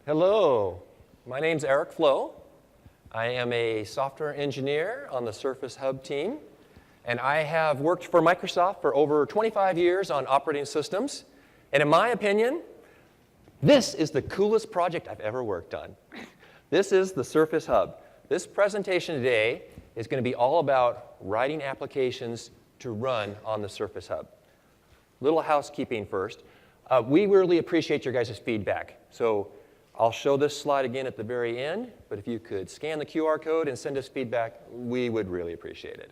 Hello, my name's Eric Flo. I am a software engineer on the Surface Hub team, and I have worked for Microsoft for over 25 years on operating systems. And in my opinion, this is the coolest project I've ever worked on. This is the Surface Hub. This presentation today is going to be all about writing applications to run on the Surface Hub. Little housekeeping first. We really appreciate your guys' feedback. So I'll show this slide again at the very end, but if you could scan the QR code and send us feedback, we would really appreciate it.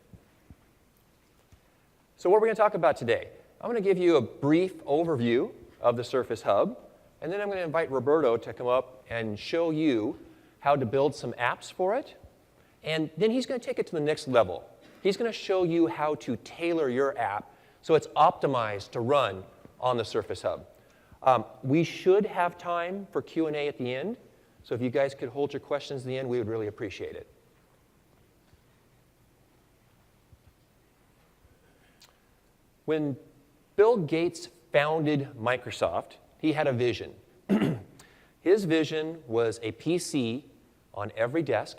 So what we're going to talk about today, I'm going to give you a brief overview of the Surface Hub, and then I'm going to invite Roberto to come up and show you how to build some apps for it, and then he's going to take it to the next level. He's going to show you how to tailor your app so it's optimized to run on the Surface Hub. We should have time for Q&A at the end, so if you guys could hold your questions at the end, we would really appreciate it. When Bill Gates founded Microsoft, he had a vision. His vision was a PC on every desk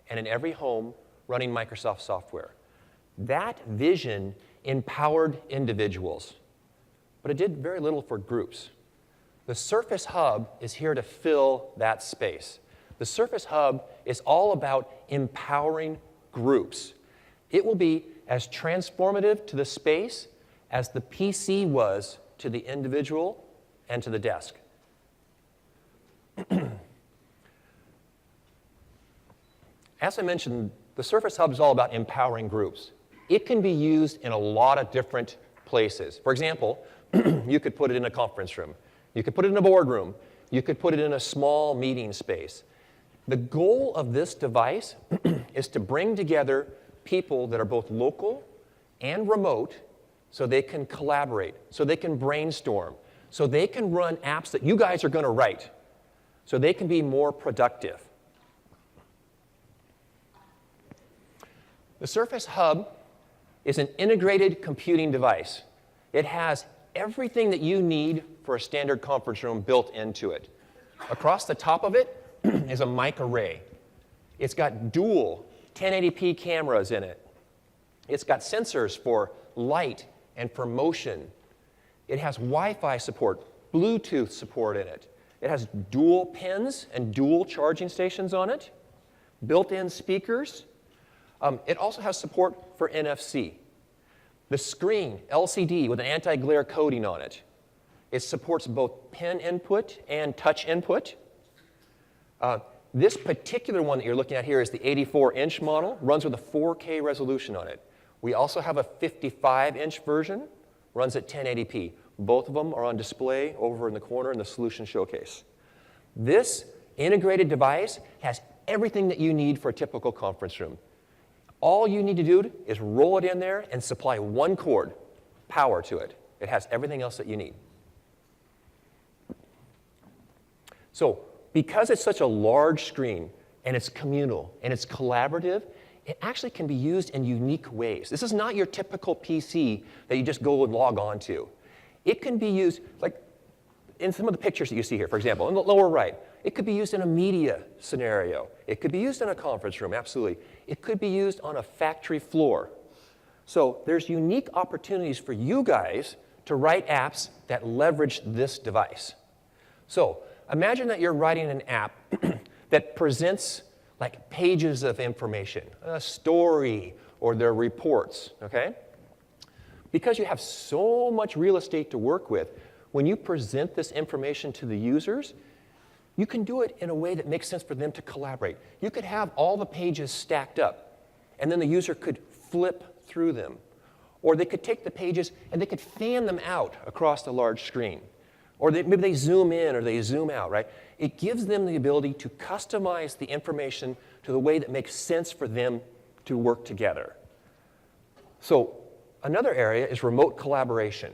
and in every home running Microsoft software. That vision empowered individuals, but it did very little for groups. The Surface Hub is here to fill that space. The Surface Hub is all about empowering groups. It will be as transformative to the space as the PC was to the individual and to the desk. As I mentioned, the Surface Hub is all about empowering groups. It can be used in a lot of different places. For example, you could put it in a conference room. You could put it in a boardroom. You could put it in a small meeting space. The goal of this device is to bring together people that are both local and remote so they can collaborate, so they can brainstorm, so they can run apps that you guys are going to write, so they can be more productive. The Surface Hub is an integrated computing device. It has everything that you need for a standard conference room built into it. Across the top of it is a mic array. It's got dual 1080p cameras in it. It's got sensors for light and for motion. It has Wi-Fi support, Bluetooth support in it. It has dual pins and dual charging stations on it, built-in speakers. It also has support for NFC. The screen, LCD with an anti-glare coating on it. It supports both pen input and touch input. This particular one that you're looking at here is the 84-inch model, runs with a 4K resolution on it. We also have a 55-inch version, runs at 1080p. Both of them are on display over in the corner in the solution showcase. This integrated device has everything that you need for a typical conference room. All you need to do is roll it in there and supply one cord, power to it. It has everything else that you need. So because it's such a large screen, and it's communal, and it's collaborative, it actually can be used in unique ways. This is not your typical PC that you just go and log on to. It can be used, like in some of the pictures that you see here, for example, in the lower right, it could be used in a media scenario. It could be used in a conference room, absolutely. It could be used on a factory floor. So there's unique opportunities for you guys to write apps that leverage this device. So imagine that you're writing an app that presents like pages of information, a story, or their reports, okay? Because you have so much real estate to work with, when you present this information to the users, you can do it in a way that makes sense for them to collaborate. You could have all the pages stacked up, and then the user could flip through them. Or they could take the pages and they could fan them out across the large screen. Or maybe they zoom in or they zoom out, right? It gives them the ability to customize the information to the way that makes sense for them to work together. So another area is remote collaboration.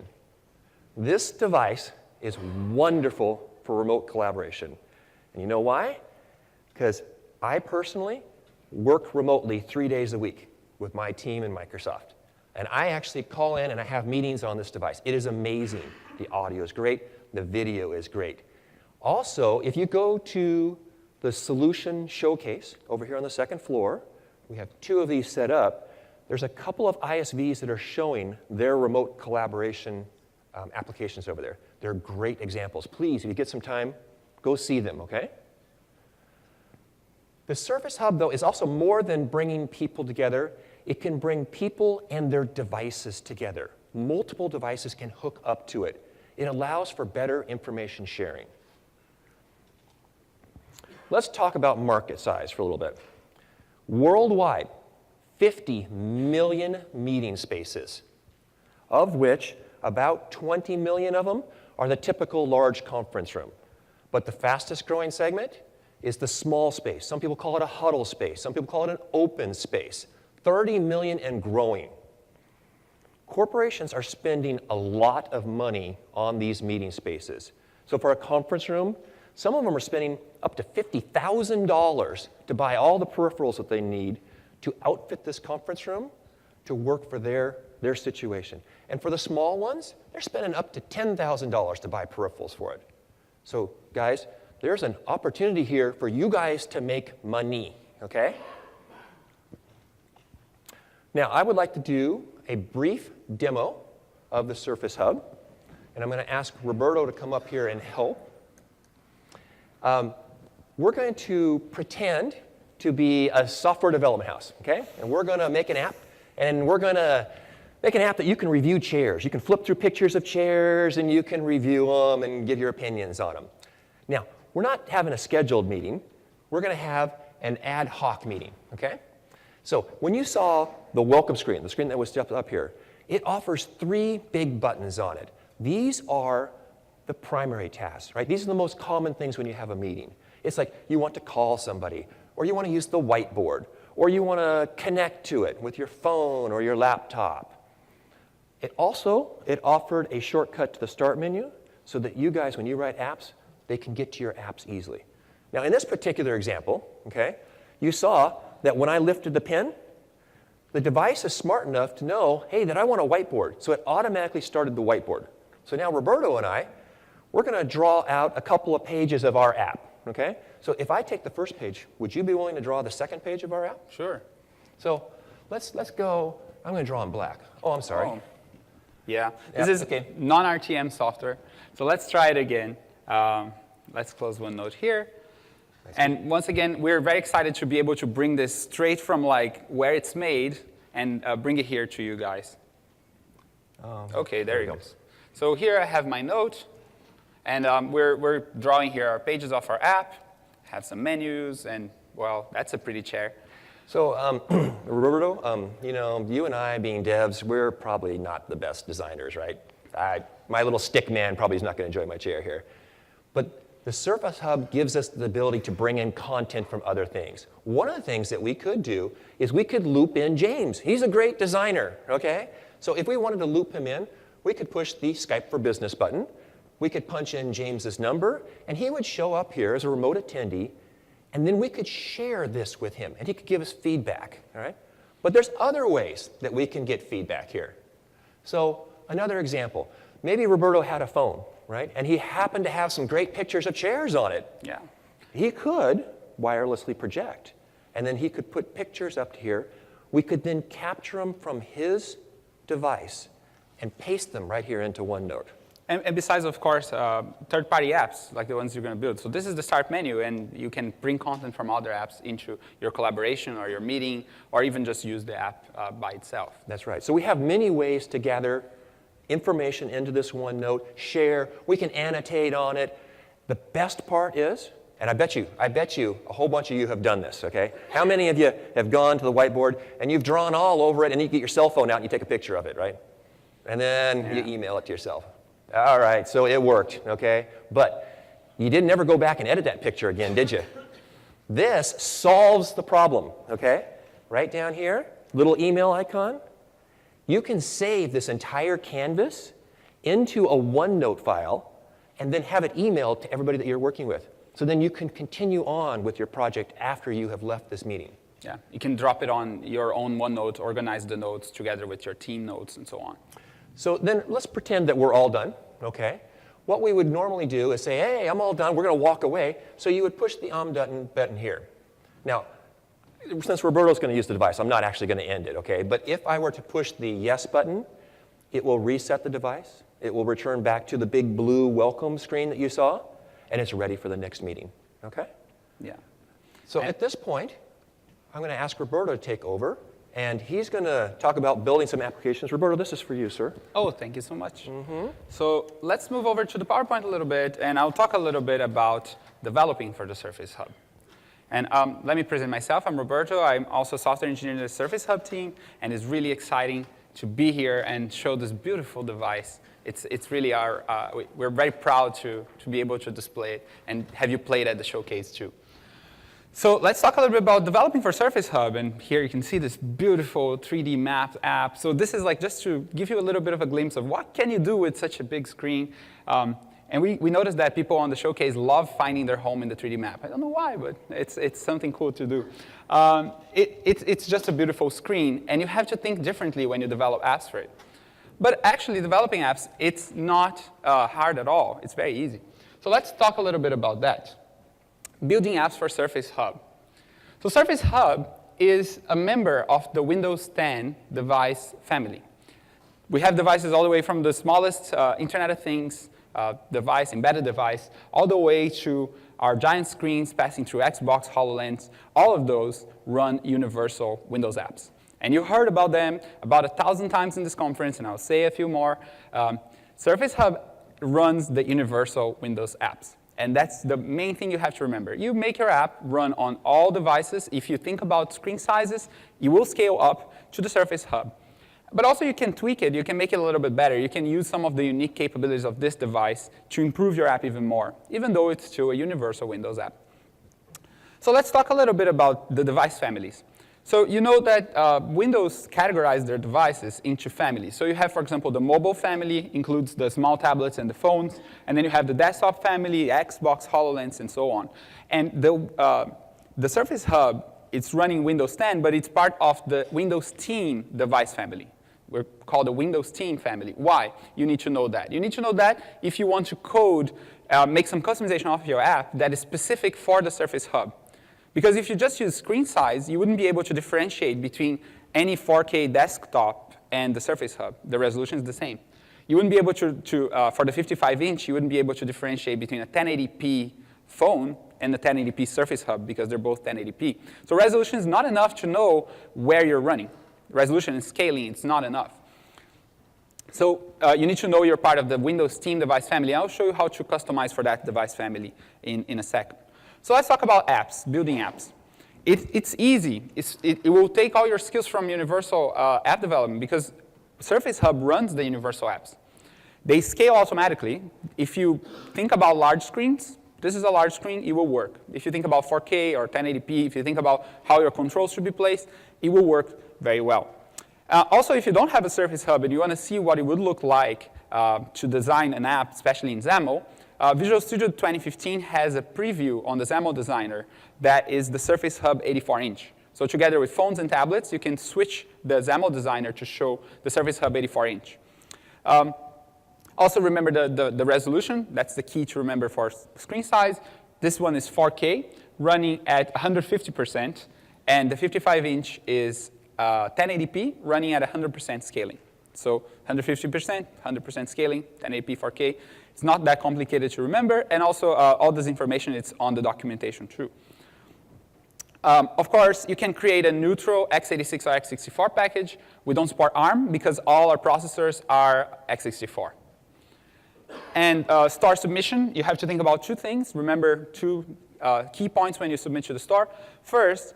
This device is wonderful for remote collaboration. And you know why? Because I personally work remotely 3 days a week with my team in Microsoft. And I actually call in and I have meetings on this device. It is amazing. The audio is great. The video is great. Also, if you go to the solution showcase over here on the second floor, we have 2 of these set up. There's a couple of ISVs that are showing their remote collaboration applications over there. They're great examples. Please, if you get some time, go see them, okay? The Surface Hub, though, is also more than bringing people together. It can bring people and their devices together. Multiple devices can hook up to it. It allows for better information sharing. Let's talk about market size for a little bit. Worldwide, 50 million meeting spaces, of which about 20 million of them are the typical large conference room. But the fastest growing segment is the small space. Some people call it a huddle space. Some people call it an open space. 30 million and growing. Corporations are spending a lot of money on these meeting spaces. So for a conference room, some of them are spending up to $50,000 to buy all the peripherals that they need to outfit this conference room to work for their situation. And for the small ones, they're spending up to $10,000 to buy peripherals for it. So guys, there's an opportunity here for you guys to make money, okay? Now, I would like to do a brief demo of the Surface Hub, and I'm going to ask Roberto to come up here and help. We're going to pretend to be a software development house, okay? And we're going to make an app, and we're going to make an app that you can review chairs. You can flip through pictures of chairs, and you can review them and give your opinions on them. Now, we're not having a scheduled meeting. We're going to have an ad hoc meeting, okay? So when you saw the welcome screen, the screen that was up here, it offers 3 big buttons on it. These are the primary tasks, right? These are the most common things when you have a meeting. It's like you want to call somebody, or you want to use the whiteboard, or you want to connect to it with your phone or your laptop. It offered a shortcut to the start menu so that you guys, when you write apps, they can get to your apps easily. Now, in this particular example, okay, you saw that when I lifted the pen, the device is smart enough to know, hey, that I want a whiteboard. So it automatically started the whiteboard. So now Roberto and I, we're going to draw out a couple of pages of our app, okay? So if I take the first page, would you be willing to draw the second page of our app? Sure. So let's go. I'm going to draw in black. Oh, I'm sorry. Oh. Yeah, this is non-RTM software. So let's try it again. Let's close OneNote here. And once again, we're very excited to be able to bring this straight from like where it's made and bring it here to you guys. Okay, there it goes. So here I have my note, and we're drawing here our pages of our app, have some menus, and well, that's a pretty chair. So Roberto, you know, you and I being devs, we're probably not the best designers, right? My little stick man probably is not going to enjoy my chair here. But the Surface Hub gives us the ability to bring in content from other things. One of the things that we could do is we could loop in James. He's a great designer, okay? So if we wanted to loop him in, we could push the Skype for Business button. We could punch in James's number, and he would show up here as a remote attendee, and then we could share this with him, and he could give us feedback, all right? But there's other ways that we can get feedback here. So another example, maybe Roberto had a phone, right? And he happened to have some great pictures of chairs on it. Yeah. He could wirelessly project, and then he could put pictures up here. We could then capture them from his device and paste them right here into OneNote. And besides, of course, third-party apps, like the ones you're going to build. So this is the start menu, and you can bring content from other apps into your collaboration or your meeting, or even just use the app by itself. That's right. So we have many ways to gather information into this OneNote, share. We can annotate on it. The best part is, and I bet you a whole bunch of you have done this, okay? How many of you have gone to the whiteboard and you've drawn all over it, and you get your cell phone out and you take a picture of it, right? And then you email it to yourself. All right, so it worked, okay? But you didn't ever go back and edit that picture again, did you? This solves the problem, okay? Right down here, little email icon. You can save this entire canvas into a OneNote file and then have it emailed to everybody that you're working with. So then you can continue on with your project after you have left this meeting. Yeah, you can drop it on your own OneNote, organize the notes together with your team notes and so on. So then let's pretend that we're all done, okay? what we would normally do is say, hey, I'm all done, we're going to walk away. So you would push the button here. Now, since Roberto's going to use the device, I'm not actually going to end it, okay? But if I were to push the yes button, it will reset the device. It will return back to the big blue welcome screen that you saw, and it's ready for the next meeting, okay? Yeah. So at this point, I'm going to ask Roberto to take over, and he's going to talk about building some applications. Roberto, this is for you, sir. Oh, thank you so much. So let's move over to the PowerPoint a little bit, and I'll talk a little bit about developing for the Surface Hub. And let me present myself. I'm Roberto. I'm also a software engineer in the Surface Hub team, and it's really exciting to be here and show this beautiful device. It's really we're very proud to be able to display it and have you play it at the showcase too. So let's talk a little bit about developing for Surface Hub. And here you can see this beautiful 3D map app. So this is like just to give you a little bit of a glimpse of what can you do with such a big screen. And we noticed that people on the showcase love finding their home in the 3D map. I don't know why, but it's something cool to do. It's just a beautiful screen, and you have to think differently when you develop apps for it. But actually, developing apps, it's not hard at all. It's very easy. So let's talk a little bit about that. Building apps for Surface Hub. So Surface Hub is a member of the Windows 10 device family. We have devices all the way from the smallest Internet of Things device, embedded device, all the way to our giant screens passing through Xbox, HoloLens. All of those run universal Windows apps. And you heard about them about 1,000 times in this conference, and I'll say a few more. Surface Hub runs the universal Windows apps. And that's the main thing you have to remember. You make your app run on all devices. If you think about screen sizes, you will scale up to the Surface Hub. But also you can tweak it. You can make it a little bit better. You can use some of the unique capabilities of this device to improve your app even more, even though it's still a universal Windows app. So let's talk a little bit about the device families. So you know that Windows categorized their devices into families. So you have, for example, the mobile family includes the small tablets and the phones. And then you have the desktop family, Xbox, HoloLens, and so on. And the Surface Hub, it's running Windows 10, but it's part of the Windows Team device family. We're called the Windows Team family. Why? You need to know that. You need to know that if you want to code, make some customization of your app that is specific for the Surface Hub. Because if you just use screen size, you wouldn't be able to differentiate between any 4K desktop and the Surface Hub. The resolution is the same. You wouldn't be able to for the 55-inch, you wouldn't be able to differentiate between a 1080p phone and the 1080p Surface Hub because they're both 1080p. So resolution is not enough to know where you're running. Resolution and scaling, it's not enough. So you need to know you're part of the Windows Team device family. I'll show you how to customize for that device family in a second. So let's talk about apps, building apps. It's easy. It will take all your skills from universal app development because Surface Hub runs the universal apps. They scale automatically. If you think about large screens, this is a large screen, it will work. If you think about 4K or 1080p, if you think about how your controls should be placed, it will work very well. Also, if you don't have a Surface Hub and you want to see what it would look like to design an app, especially in XAML, Visual Studio 2015 has a preview on the XAML Designer that is the Surface Hub 84-inch. So together with phones and tablets, you can switch the XAML Designer to show the Surface Hub 84-inch. Also remember the resolution. That's the key to remember for screen size. This one is 4K, running at 150%. And the 55-inch is 1080p, running at 100% scaling. So 150%, 100% scaling, 1080p, 4K. It's not that complicated to remember. And also, all this information is on the documentation, too. Of course, you can create a neutral x86 or x64 package. We don't support ARM because all our processors are x64. And store submission, you have to think about two things. Remember two key points when you submit to the store. First,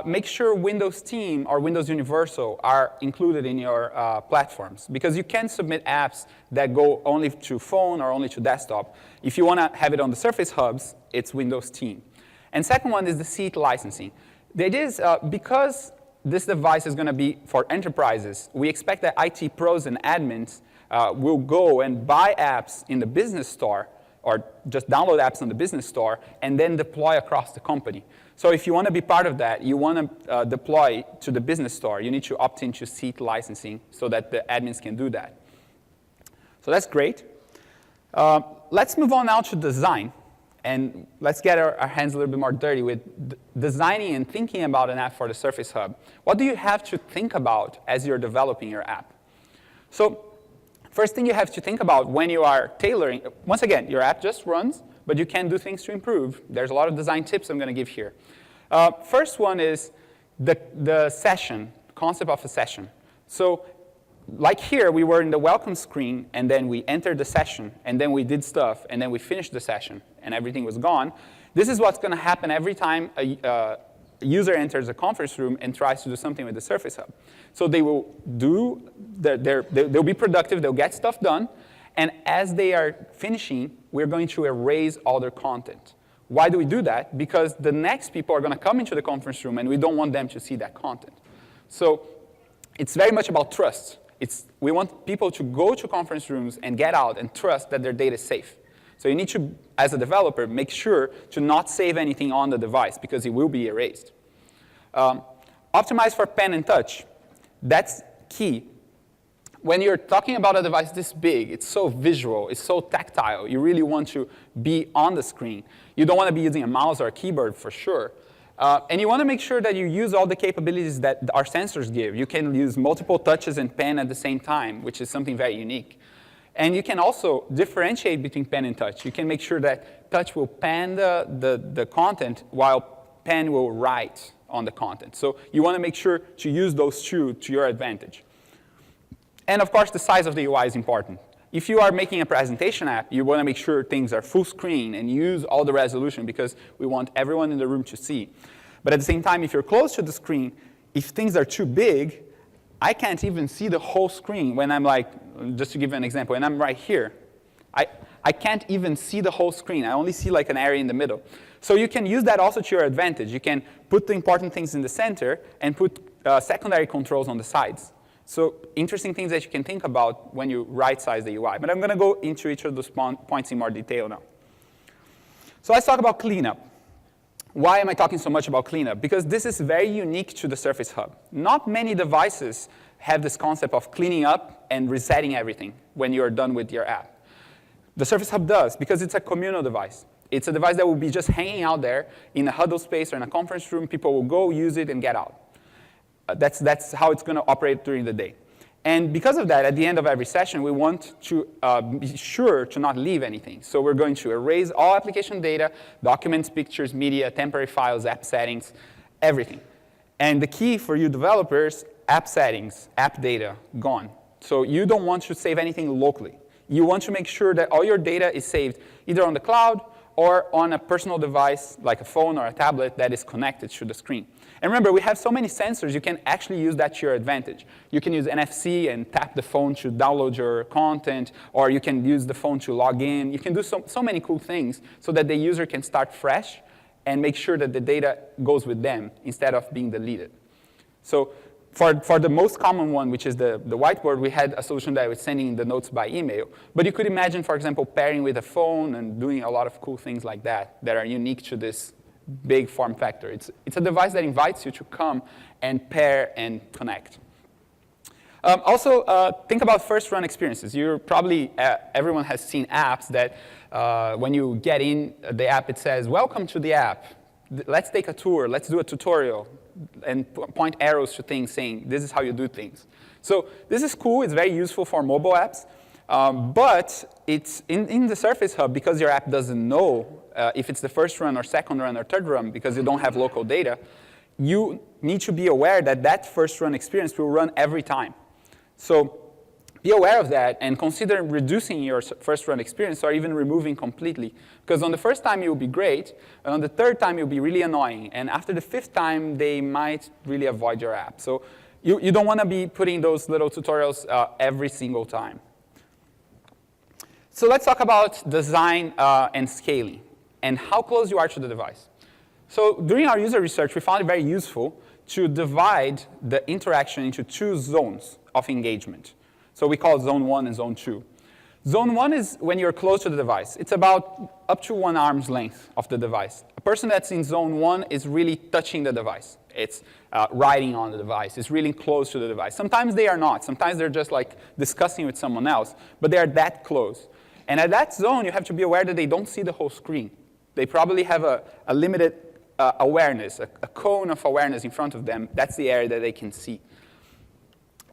make sure Windows Team or Windows Universal are included in your platforms. Because you can submit apps that go only to phone or only to desktop. If you want to have it on the Surface Hubs, it's Windows Team. And second one is the seat licensing. The idea is because this device is going to be for enterprises, we expect that IT pros and admins will go and buy apps in the business store or just download apps on the business store and then deploy across the company. So if you want to be part of that, you want to deploy to the business store, you need to opt into seat licensing so that the admins can do that. So that's great. Let's move on now to design. And let's get our hands a little bit more dirty with designing and thinking about an app for the Surface Hub. What do you have to think about as you're developing your app? So first thing you have to think about when you are tailoring, once again, your app just runs, but you can do things to improve. There's a lot of design tips I'm going to give here. First one is the session, concept of a session. So like here, we were in the welcome screen, and then we entered the session, and then we did stuff, and then we finished the session, and everything was gone. This is what's going to happen every time a user enters a conference room and tries to do something with the Surface Hub. So they will they'll be productive, they'll get stuff done, and as they are finishing, we're going to erase all their content. Why do we do that? Because the next people are going to come into the conference room, and we don't want them to see that content. So it's very much about trust. We want people to go to conference rooms and get out and trust that their data is safe. So you need to, as a developer, make sure to not save anything on the device because it will be erased. Optimize for pen and touch. That's key. When you're talking about a device this big, it's so visual, it's so tactile, you really want to be on the screen. You don't want to be using a mouse or a keyboard for sure. And you want to make sure that you use all the capabilities that our sensors give. You can use multiple touches and pen at the same time, which is something very unique. And you can also differentiate between pen and touch. You can make sure that touch will pan the content while pen will write on the content. So you want to make sure to use those two to your advantage. And of course, the size of the UI is important. If you are making a presentation app, you want to make sure things are full screen and use all the resolution because we want everyone in the room to see. But at the same time, if you're close to the screen, if things are too big, I can't even see the whole screen when I'm like, just to give you an example, when I'm right here. I can't even see the whole screen. I only see like an area in the middle. So you can use that also to your advantage. You can put the important things in the center and put secondary controls on the sides. So interesting things that you can think about when you right-size the UI. But I'm going to go into each of those points in more detail now. So let's talk about cleanup. Why am I talking so much about cleanup? Because this is very unique to the Surface Hub. Not many devices have this concept of cleaning up and resetting everything when you're done with your app. The Surface Hub does, because it's a communal device. It's a device that will be just hanging out there in a huddle space or in a conference room. People will go, use it, and get out. That's how it's going to operate during the day. And because of that, at the end of every session, we want to be sure to not leave anything. So we're going to erase all application data, documents, pictures, media, temporary files, app settings, everything. And the key for you developers, app settings, app data, gone. So you don't want to save anything locally. You want to make sure that all your data is saved either on the cloud or on a personal device like a phone or a tablet that is connected to the screen. And remember, we have so many sensors, you can actually use that to your advantage. You can use NFC and tap the phone to download your content, or you can use the phone to log in. You can do so many cool things so that the user can start fresh and make sure that the data goes with them instead of being deleted. So for the most common one, which is the whiteboard, we had a solution that was sending the notes by email. But you could imagine, for example, pairing with a phone and doing a lot of cool things like that that are unique to this big form factor. It's a device that invites you to come and pair and connect. Also, think about first-run experiences. You're probably, everyone has seen apps that when you get in the app, it says, welcome to the app. Let's take a tour. Let's do a tutorial. And point arrows to things saying, this is how you do things. So this is cool. It's very useful for mobile apps. But it's in the Surface Hub, because your app doesn't know if it's the first run or second run or third run, because you don't have local data, you need to be aware that that first run experience will run every time. So be aware of that and consider reducing your first run experience or even removing completely. Because on the first time, it will be great, and on the third time, it will be really annoying. And after the fifth time, they might really avoid your app. So you don't want to be putting those little tutorials every single time. So let's talk about design and scaling and how close you are to the device. So during our user research, we found it very useful to divide the interaction into two zones of engagement. So we call it zone 1 and zone 2. Zone 1 is when you're close to the device. It's about up to 1 arm's length of the device. A person that's in zone 1 is really touching the device. It's writing on the device. It's really close to the device. Sometimes they are not. Sometimes they're just like discussing with someone else, but they are that close. And at that zone, you have to be aware that they don't see the whole screen. They probably have a limited awareness, a cone of awareness in front of them. That's the area that they can see.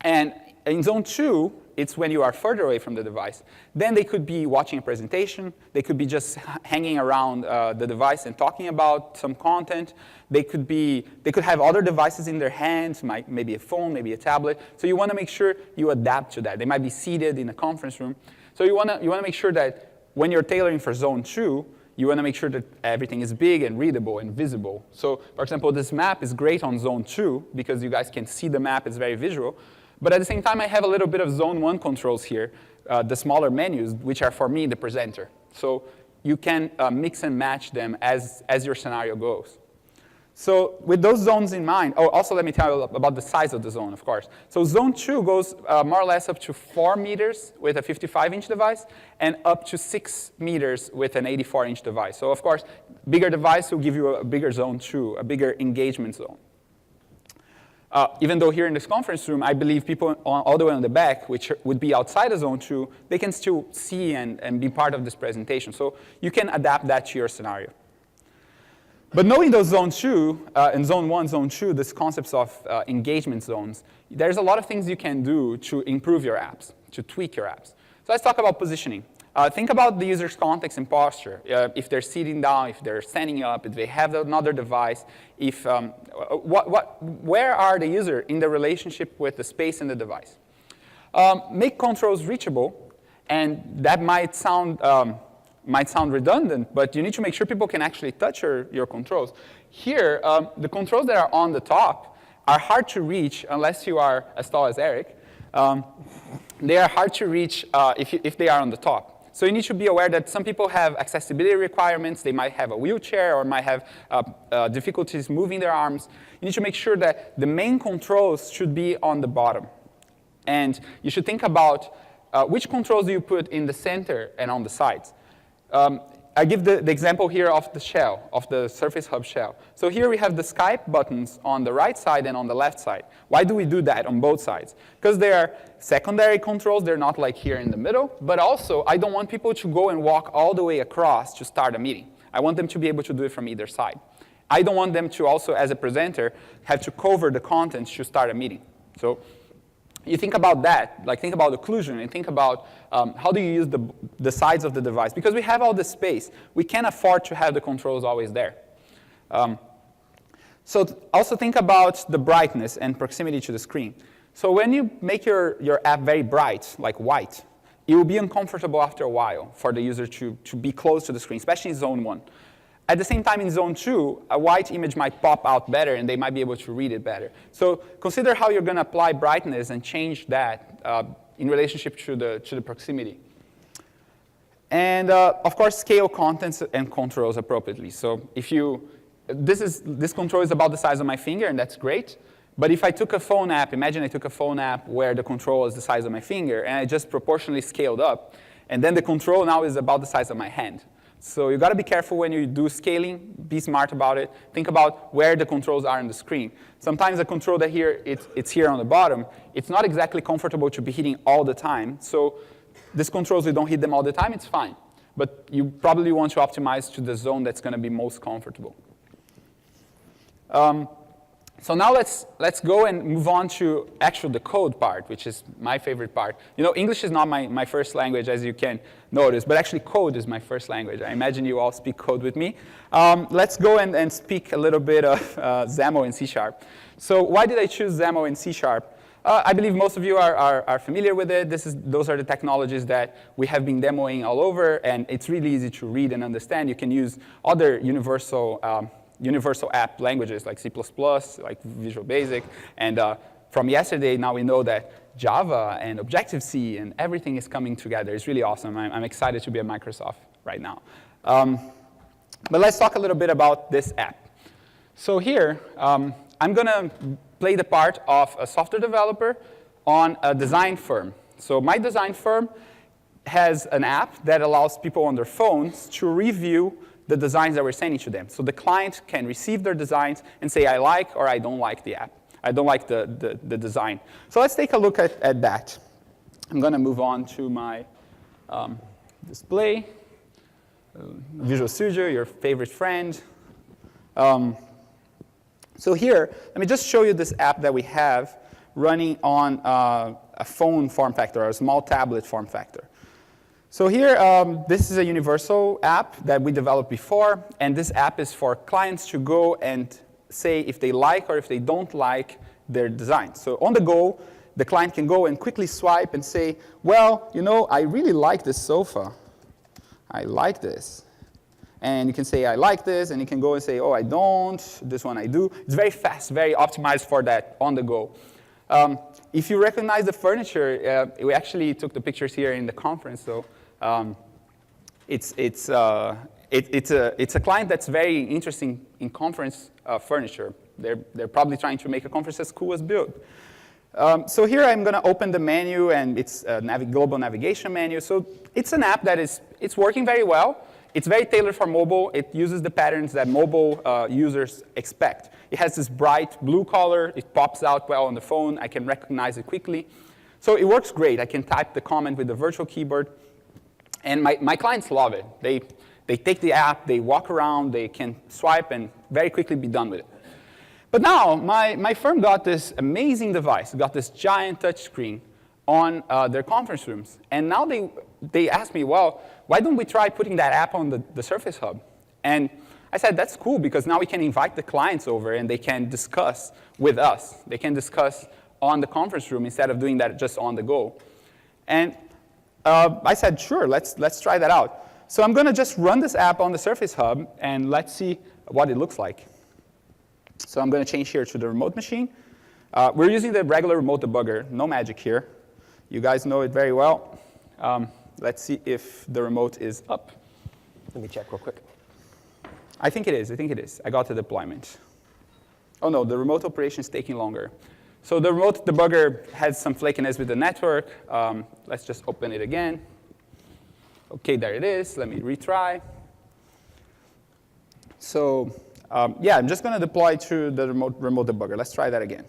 And in zone 2, it's when you are further away from the device. Then they could be watching a presentation. They could be just hanging around the device and talking about some content. They could have other devices in their hands, maybe a phone, maybe a tablet. So you want to make sure you adapt to that. They might be seated in a conference room. So you want to make sure that when you're tailoring for zone 2, you want to make sure that everything is big and readable and visible. So, for example, this map is great on zone 2 because you guys can see the map. It's very visual. But at the same time, I have a little bit of zone 1 controls here, the smaller menus, which are for me, the presenter. So you can mix and match them as your scenario goes. So with those zones in mind, oh, also let me tell you about the size of the zone, of course. So zone 2 goes more or less up to 4 meters with a 55-inch device and up to 6 meters with an 84-inch device. So of course, bigger device will give you a bigger zone 2, a bigger engagement zone. Even though here in this conference room, I believe people all the way on the back, which would be outside of zone 2, they can still see and be part of this presentation. So you can adapt that to your scenario. But knowing those zone 2, and zone 1, zone 2, these concepts of engagement zones, there's a lot of things you can do to improve your apps, to tweak your apps. So let's talk about positioning. Think about the user's context and posture. If they're sitting down, if they're standing up, if they have another device, if, where are the user in the relationship with the space and the device? Make controls reachable, and that might sound redundant, but you need to make sure people can actually touch your controls. Here, the controls that are on the top are hard to reach unless you are as tall as Eric. They are hard to reach if they are on the top. So you need to be aware that some people have accessibility requirements. They might have a wheelchair or might have difficulties moving their arms. You need to make sure that the main controls should be on the bottom. And you should think about which controls do you put in the center and on the sides. I give the example here of the shell, of the Surface Hub shell. So here we have the Skype buttons on the right side and on the left side. Why do we do that on both sides? Because they are secondary controls. They're not like here in the middle. But also, I don't want people to go and walk all the way across to start a meeting. I want them to be able to do it from either side. I don't want them to also, as a presenter, have to cover the contents to start a meeting. So you think about that, like think about occlusion, and think about how do you use the sides of the device. Because we have all this space, we can't afford to have the controls always there. So also think about the brightness and proximity to the screen. So when you make your app very bright, like white, it will be uncomfortable after a while for the user to be close to the screen, especially in zone 1. At the same time, in zone 2, a white image might pop out better, and they might be able to read it better. So consider how you're going to apply brightness and change that in relationship to the proximity. And of course, scale contents and controls appropriately. So if this control is about the size of my finger, and that's great. But if I took a phone app, imagine I took a phone app where the control is the size of my finger, and I just proportionally scaled up, and then the control now is about the size of my hand. So you got to be careful when you do scaling. Be smart about it. Think about where the controls are on the screen. Sometimes the control that here, it's here on the bottom. It's not exactly comfortable to be hitting all the time. So these controls, we don't hit them all the time. It's fine. But you probably want to optimize to the zone that's going to be most comfortable. So now let's go and move on to actually the code part, which is my favorite part. You know, English is not my first language, as you can notice, but actually code is my first language. I imagine you all speak code with me. Let's go and speak a little bit of XAML and C#. So why did I choose XAML and C#? I believe most of you are familiar with it. Those are the technologies that we have been demoing all over, and it's really easy to read and understand. You can use other universal app languages like C++, like Visual Basic. And from yesterday, now we know that Java and Objective-C and everything is coming together. It's really awesome. I'm excited to be at Microsoft right now. But let's talk a little bit about this app. So here, I'm going to play the part of a software developer on a design firm. So my design firm has an app that allows people on their phones to review the designs that we're sending to them. So the client can receive their designs and say, I like or I don't like the app. I don't like the design. So let's take a look at that. I'm going to move on to my display, Visual Studio, your favorite friend. So here, let me just show you this app that we have running on a phone form factor, or a small tablet form factor. So here, this is a universal app that we developed before, and this app is for clients to go and say if they like or if they don't like their design. So on the go, the client can go and quickly swipe and say, well, you know, I really like this sofa. I like this. And you can say, I like this, and you can go and say, oh, I don't, this one I do. It's very fast, very optimized for that on the go. If you recognize the furniture, we actually took the pictures here in the conference, so it's a client that's very interesting in conference furniture. They're probably trying to make a conference as cool as Build. So here I'm going to open the menu, and it's a global navigation menu. So it's an app that it's working very well. It's very tailored for mobile. It uses the patterns that mobile users expect. It has this bright blue color. It pops out well on the phone. I can recognize it quickly. So it works great. I can type the comment with the virtual keyboard. And my clients love it. They take the app, they walk around, they can swipe, and very quickly be done with it. But now, my firm got this amazing device, got this giant touch screen on their conference rooms. And now they asked me, well, why don't we try putting that app on the Surface Hub? And I said, that's cool, because now we can invite the clients over, and they can discuss with us. They can discuss on the conference room instead of doing that just on the go. And I said, sure, let's try that out. So I'm going to just run this app on the Surface Hub, and let's see what it looks like. So I'm going to change here to the remote machine. We're using the regular remote debugger, no magic here. You guys know it very well. Let's see if the remote is up. Let me check real quick. I think it is. I think it is. I got the deployment. Oh, no, the remote operation is taking longer. So the remote debugger has some flakiness with the network. Let's just open it again. OK, there it is. Let me retry. So yeah, I'm just going to deploy to the remote debugger. Let's try that again.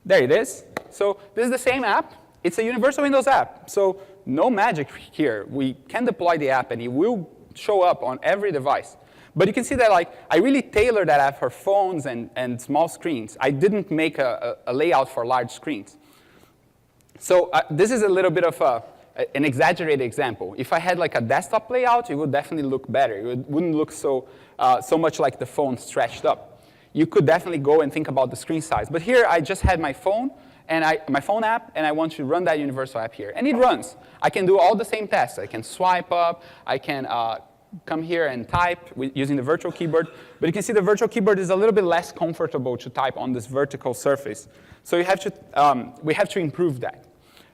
There it is. So this is the same app. It's a universal Windows app. So no magic here. We can deploy the app, and it will show up on every device. But you can see that I really tailored that app for phones and small screens. I didn't make a layout for large screens. So this is a little bit of an exaggerated example. If I had a desktop layout, it would definitely look better. It wouldn't look so much like the phone stretched up. You could definitely go and think about the screen size. But here, I just had my phone, and my phone app, and I want to run that universal app here. And it runs. I can do all the same tasks. I can swipe up. I can come here and type using the virtual keyboard. But you can see the virtual keyboard is a little bit less comfortable to type on this vertical surface. So we have to improve that.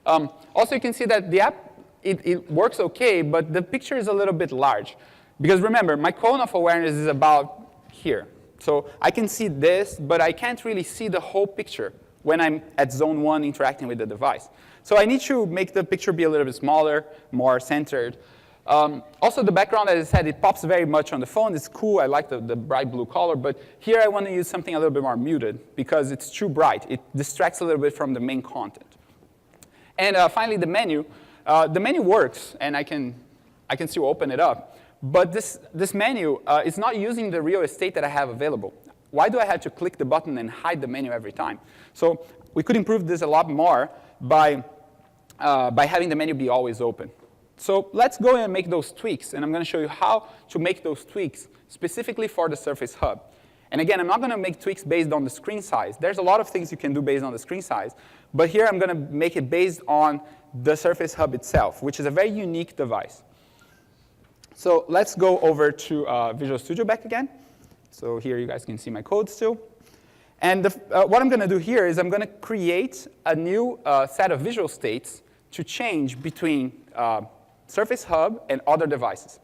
Also, you can see that the app, it works OK, but the picture is a little bit large. Because remember, my cone of awareness is about here. So I can see this, but I can't really see the whole picture when I'm at zone 1 interacting with the device. So I need to make the picture be a little bit smaller, more centered. Also, the background, as I said, it pops very much on the phone. It's cool. I like the bright blue color. But here I want to use something a little bit more muted, because it's too bright. It distracts a little bit from the main content. And finally, the menu. The menu works, and I can still open it up. But this menu is not using the real estate that I have available. Why do I have to click the button and hide the menu every time? So we could improve this a lot more by having the menu be always open. So let's go and make those tweaks. And I'm going to show you how to make those tweaks specifically for the Surface Hub. And again, I'm not going to make tweaks based on the screen size. There's a lot of things you can do based on the screen size. But here, I'm going to make it based on the Surface Hub itself, which is a very unique device. So let's go over to Visual Studio back again. So here, you guys can see my code still. And what I'm going to do here is I'm going to create a new set of visual states to change between Surface Hub and other devices.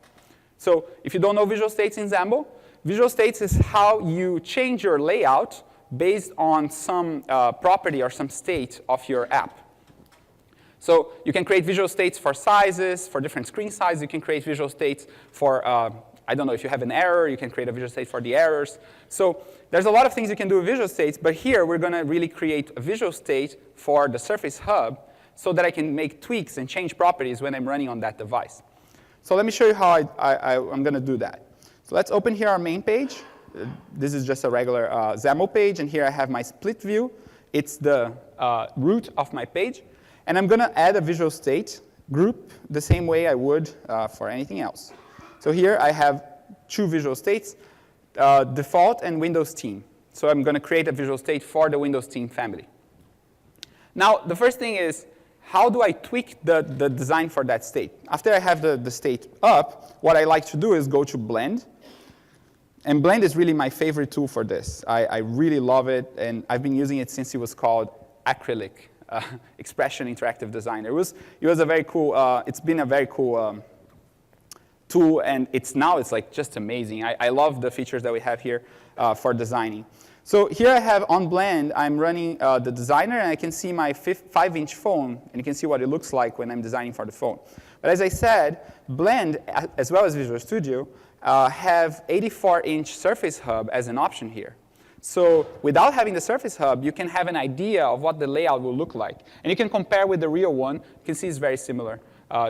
So if you don't know visual states in Xaml, visual states is how you change your layout based on some property or some state of your app. So you can create visual states for sizes, for different screen sizes. You can create visual states for, I don't know, if you have an error, you can create a visual state for the errors. So there's a lot of things you can do with visual states. But here, we're going to really create a visual state for the Surface Hub so that I can make tweaks and change properties when I'm running on that device. So let me show you how I'm going to do that. So let's open here our main page. This is just a regular XAML page, and here I have my split view. It's the root of my page. And I'm going to add a visual state group the same way I would for anything else. So here I have two visual states, default and Windows Team. So I'm going to create a visual state for the Windows Team family. Now, the first thing is, how do I tweak the design for that state? After I have the state up, what I like to do is go to Blend. And Blend is really my favorite tool for this. I really love it, and I've been using it since it was called Acrylic, Expression Interactive Designer. It was a very cool, it's been a very cool tool, and now it's like just amazing. I love the features that we have here for designing. So here I have on Blend, I'm running the designer, and I can see my 5-inch phone, and you can see what it looks like when I'm designing for the phone. But as I said, Blend, as well as Visual Studio, have 84-inch Surface Hub as an option here. So without having the Surface Hub, you can have an idea of what the layout will look like. And you can compare with the real one. You can see it's very similar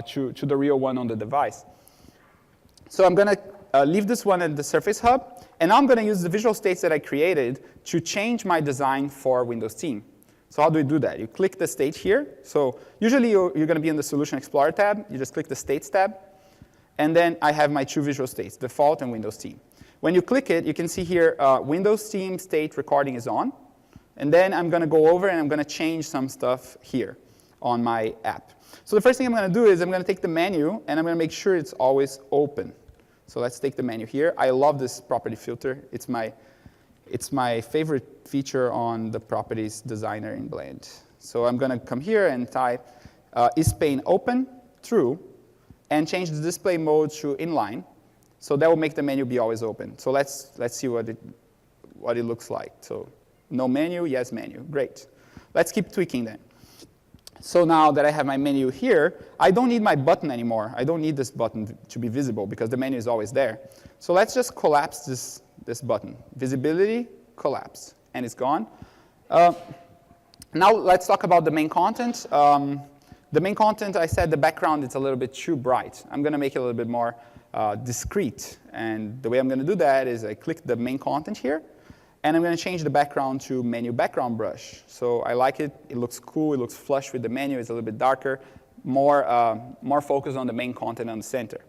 to the real one on the device. So I'm going to leave this one at the Surface Hub. And now I'm going to use the visual states that I created to change my design for Windows Team. So how do we do that? You click the state here. So usually you're going to be in the Solution Explorer tab. You just click the States tab. And then I have my two visual states, default and Windows Team. When you click it, you can see here Windows Team state recording is on. And then I'm going to go over and I'm going to change some stuff here on my app. So the first thing I'm going to do is I'm going to take the menu and I'm going to make sure it's always open. So let's take the menu here. I love this property filter. It's my favorite feature on the properties designer in Blend. So I'm going to come here and type is pane open, true, and change the display mode to inline. So that will make the menu be always open. So let's see what it looks like. So no menu, yes menu. Great. Let's keep tweaking then. So now that I have my menu here, I don't need my button anymore. I don't need this button to be visible because the menu is always there. So let's just collapse this button. Visibility, collapse, and it's gone. Now let's talk about the main content. The main content, I said the background is a little bit too bright. I'm going to make it a little bit more discrete. And the way I'm going to do that is I click the main content here, and I'm going to change the background to menu background brush. So I like it. It looks cool. It looks flush with the menu. It's a little bit darker, more focus on the main content on the center.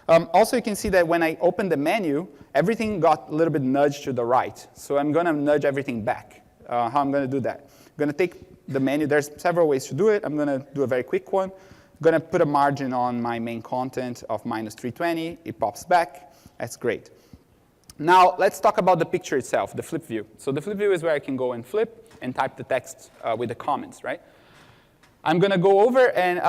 Also, you can see that when I open the menu, everything got a little bit nudged to the right. So I'm going to nudge everything back. How I'm going to do that? I'm going to take the menu. There's several ways to do it. I'm going to do a very quick one. I'm going to put a margin on my main content of -320. It pops back. That's great. Now, let's talk about the picture itself, the flip view. So the flip view is where I can go and flip and type the text with the comments, right? I'm going to go over, and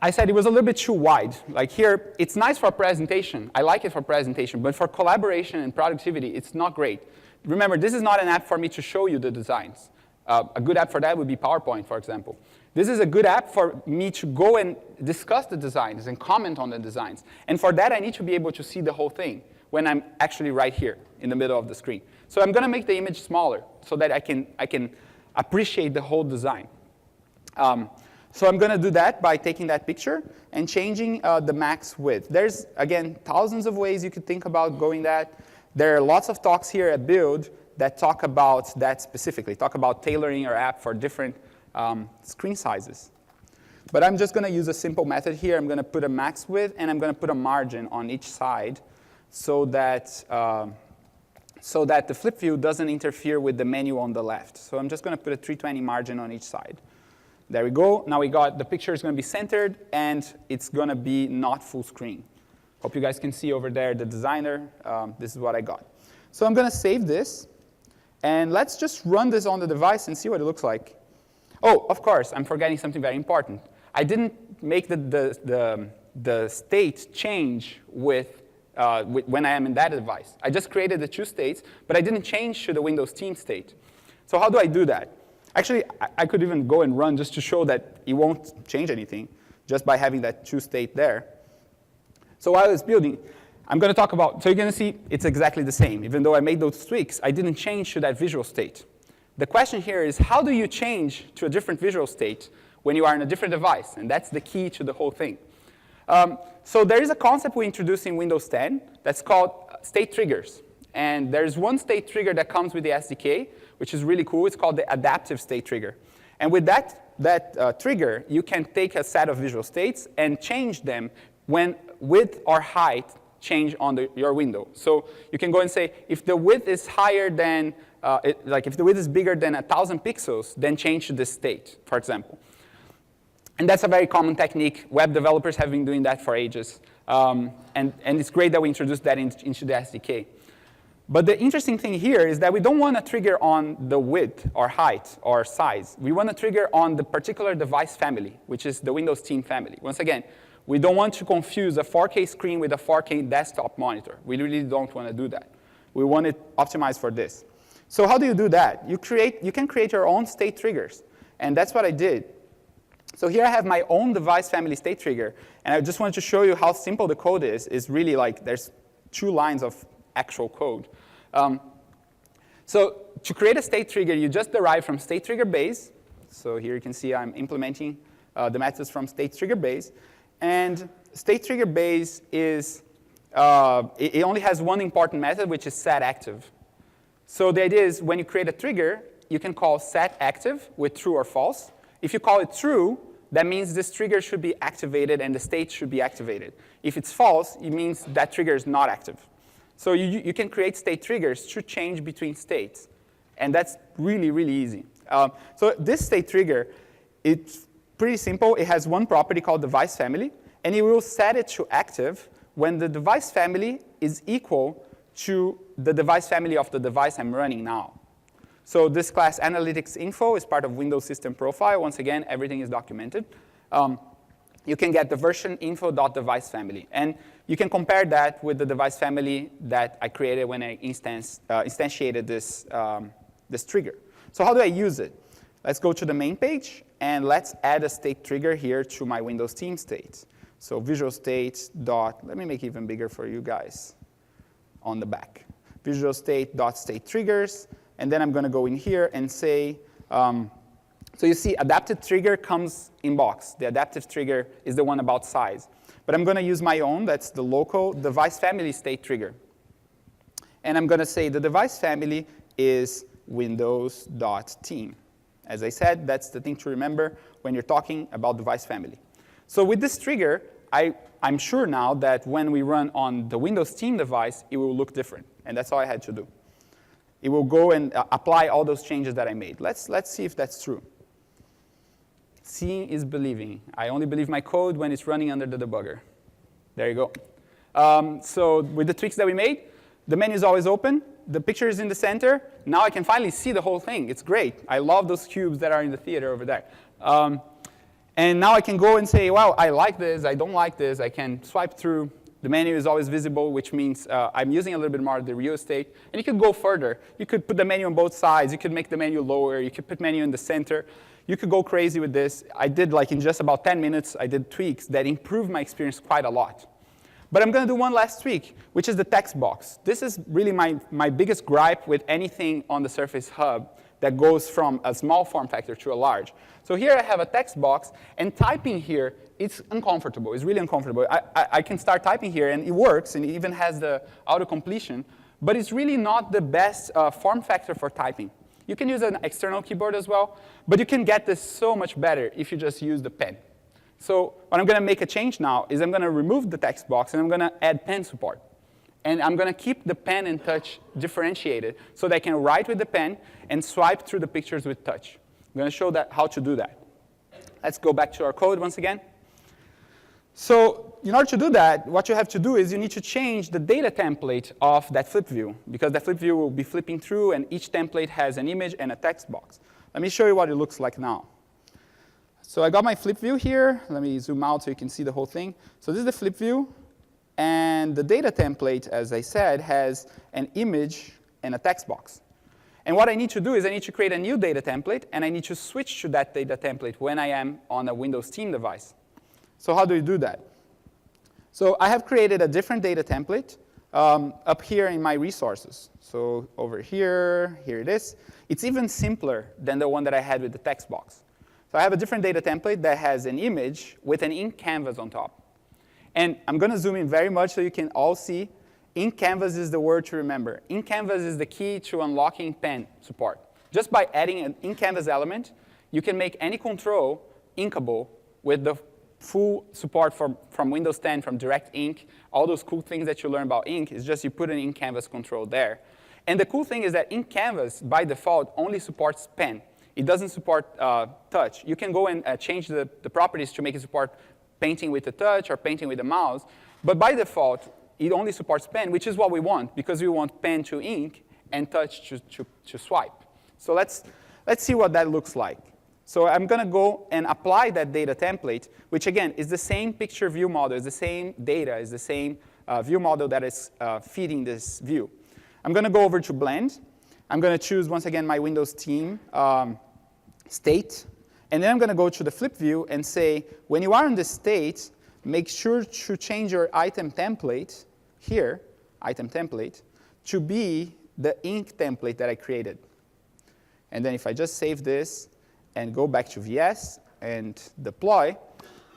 I said it was a little bit too wide. Like here, it's nice for presentation. I like it for presentation. But for collaboration and productivity, it's not great. Remember, this is not an app for me to show you the designs. A good app for that would be PowerPoint, for example. This is a good app for me to go and discuss the designs and comment on the designs. And for that, I need to be able to see the whole thing when I'm actually right here in the middle of the screen. So I'm going to make the image smaller so that I can appreciate the whole design. So I'm going to do that by taking that picture and changing the max width. There's, again, thousands of ways you could think about going that. There are lots of talks here at Build that talk about that specifically, talk about tailoring your app for different screen sizes. But I'm just going to use a simple method here. I'm going to put a max width, and I'm going to put a margin on each side so that the flip view doesn't interfere with the menu on the left. So I'm just going to put a 320 margin on each side. There we go. Now the picture is going to be centered, and it's going to be not full screen. Hope you guys can see over there the designer. This is what I got. So I'm going to save this. And let's just run this on the device and see what it looks like. Oh, of course, I'm forgetting something very important. I didn't make the state change with when I am in that device. I just created the two states, but I didn't change to the Windows Team state. So how do I do that? Actually, I could even go and run just to show that it won't change anything just by having that two state there. So while it's building, I'm going to talk about, so you're going to see it's exactly the same. Even though I made those tweaks, I didn't change to that visual state. The question here is, how do you change to a different visual state when you are on a different device, and that's the key to the whole thing. So there is a concept we introduced in Windows 10 that's called state triggers. And there's one state trigger that comes with the SDK, which is really cool. It's called the adaptive state trigger. And with that trigger, you can take a set of visual states and change them when width or height change on your window. So you can go and say, if the width is higher than, like if the width is bigger than 1,000 pixels, then change to this state, for example. And that's a very common technique. Web developers have been doing that for ages. And it's great that we introduced that into the SDK. But the interesting thing here is that we don't want to trigger on the width or height or size. We want to trigger on the particular device family, which is the Windows Team family. Once again, we don't want to confuse a 4K screen with a 4K desktop monitor. We really don't want to do that. We want it optimized for this. So how do you do that? You can create your own state triggers. And that's what I did. So here I have my own device family state trigger. And I just wanted to show you how simple the code is. It's really like there's 2 lines of actual code. So to create a state trigger, you just derive from state trigger base. So here you can see I'm implementing the methods from state trigger base. And state trigger base is, it only has one important method, which is set active. So the idea is when you create a trigger, you can call set active with true or false. If you call it true, that means this trigger should be activated and the state should be activated. If it's false, it means that trigger is not active. So you can create state triggers to change between states. And that's really, really easy. So this state trigger, it's pretty simple. It has one property called device family. And it will set it to active when the device family is equal to the device family of the device I'm running now. So this class analytics info is part of Windows System Profile. Once again, everything is documented. You can get the version info.device family. And you can compare that with the device family that I created when I instantiated this trigger. So how do I use it? Let's go to the main page, and let's add a state trigger here to my Windows Team state. So visual state dot, let me make it even bigger for you guys on the back. Visual state dot state triggers, and then I'm going to go in here and say, so you see adaptive trigger comes in box. The adaptive trigger is the one about size. But I'm going to use my own. That's the local device family state trigger. And I'm going to say the device family is windows.team. As I said, that's the thing to remember when you're talking about device family. So with this trigger, I'm sure now that when we run on the Windows Team device, it will look different. And that's all I had to do. It will go and apply all those changes that I made. Let's see if that's true. Seeing is believing. I only believe my code when it's running under the debugger. There you go. So with the tweaks that we made, the menu is always open. The picture is in the center. Now I can finally see the whole thing. It's great. I love those cubes that are in the theater over there. And now I can go and say, well, I like this. I don't like this. I can swipe through. The menu is always visible, which means I'm using a little bit more of the real estate. And you could go further. You could put the menu on both sides. You could make the menu lower. You could put menu in the center. You could go crazy with this. I did, like, in just about 10 minutes, I did tweaks that improved my experience quite a lot. But I'm going to do one last tweak, which is the text box. This is really my biggest gripe with anything on the Surface Hub that goes from a small form factor to a large. So here I have a text box, and typing here, it's uncomfortable. It's really uncomfortable. I can start typing here, and it works, and it even has the auto-completion. But it's really not the best form factor for typing. You can use an external keyboard as well, but you can get this so much better if you just use the pen. So what I'm going to make a change now is I'm going to remove the text box, and I'm going to add pen support. And I'm going to keep the pen and touch differentiated so that I can write with the pen and swipe through the pictures with touch. I'm going to show how to do that. Let's go back to our code once again. So in order to do that, what you have to do is you need to change the data template of that flip view, because that flip view will be flipping through, and each template has an image and a text box. Let me show you what it looks like now. So I got my flip view here. Let me zoom out so you can see the whole thing. So this is the flip view. And the data template, as I said, has an image and a text box. And what I need to do is I need to create a new data template, and I need to switch to that data template when I am on a Windows Team device. So how do you do that? So I have created a different data template up here in my resources. So over here, here it is. It's even simpler than the one that I had with the text box. So I have a different data template that has an image with an ink canvas on top. And I'm going to zoom in very much so you can all see. Ink canvas is the word to remember. Ink canvas is the key to unlocking pen support. Just by adding an ink canvas element, you can make any control inkable with the full support from Windows 10, from Direct Ink. All those cool things that you learn about ink is just you put an ink canvas control there. And the cool thing is that ink canvas, by default, only supports pen. It doesn't support touch. You can go and change the properties to make it support painting with the touch or painting with the mouse. But by default, it only supports pen, which is what we want, because we want pen to ink and touch to swipe. So let's see what that looks like. So I'm going to go and apply that data template, which, again, is the same picture view model, is the same data, is the same view model that is feeding this view. I'm going to go over to Blend. I'm going to choose, once again, my Windows team state. And then I'm going to go to the flip view and say, when you are in this state, make sure to change your item template here, item template, to be the ink template that I created. And then if I just save this and go back to VS and deploy,